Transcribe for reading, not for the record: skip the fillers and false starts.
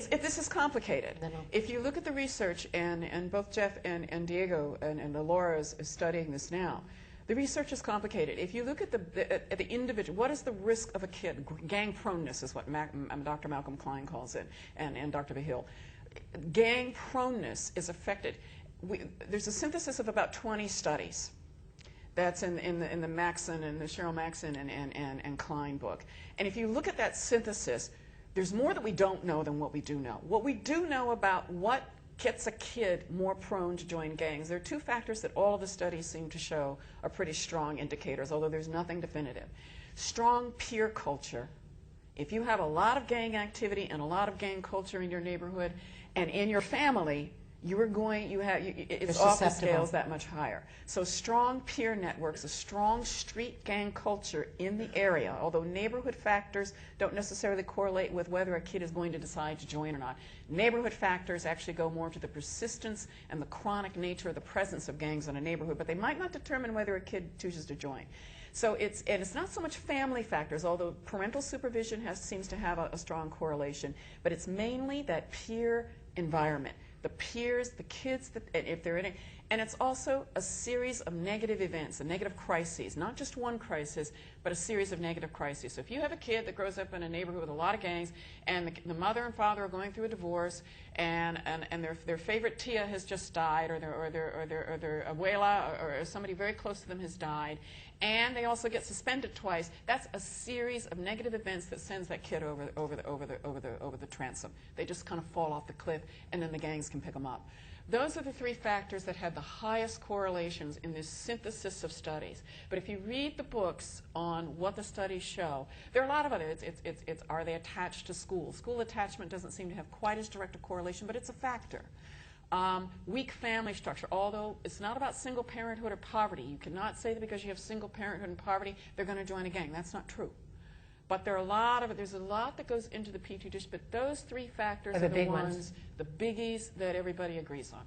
This is complicated. If you look at the research, and both Jeff and Diego and Laura is studying this now, the research is complicated. If you look at the individual, what is the risk of a kid? Gang proneness is what Dr. Malcolm Klein calls it, and Dr. Behill. Gang proneness is affected. There's a synthesis of about 20 studies. That's in the Maxon and the Cheryl Maxon and Klein book. And if you look at that synthesis, there's more that we don't know than what we do know. What we do know about what gets a kid more prone to join gangs, there are two factors that all of the studies seem to show are pretty strong indicators, although there's nothing definitive. Strong peer culture. If you have a lot of gang activity and a lot of gang culture in your neighborhood and in your family, it's off the scales that much higher. So strong peer networks, a strong street gang culture in the area, although neighborhood factors don't necessarily correlate with whether a kid is going to decide to join or not. Neighborhood factors actually go more to the persistence and the chronic nature of the presence of gangs in a neighborhood, but they might not determine whether a kid chooses to join. So it's not so much family factors, although parental supervision seems to have a strong correlation, but it's mainly that peer environment. The peers, the kids, if they're in it, and it's also a series of negative events, a negative crises, not just one crisis, but a series of negative crises. So if you have a kid that grows up in a neighborhood with a lot of gangs, and the mother and father are going through a divorce, and their favorite tia has just died, or their abuela, or somebody very close to them has died, and they also get suspended twice, that's a series of negative events that sends that kid over the transom. They just kind of fall off the cliff, and then the gangs can pick them up. Those are the three factors that had the highest correlations in this synthesis of studies. But if you read the books on what the studies show, there are a lot of others. It's are they attached to school? School attachment doesn't seem to have quite as direct a correlation, but it's a factor. Weak family structure, although it's not about single parenthood or poverty. You cannot say that because you have single parenthood and poverty, they're going to join a gang. That's not true. But there's a lot that goes into the Petri dish, but those three factors are the ones, the biggies that everybody agrees on.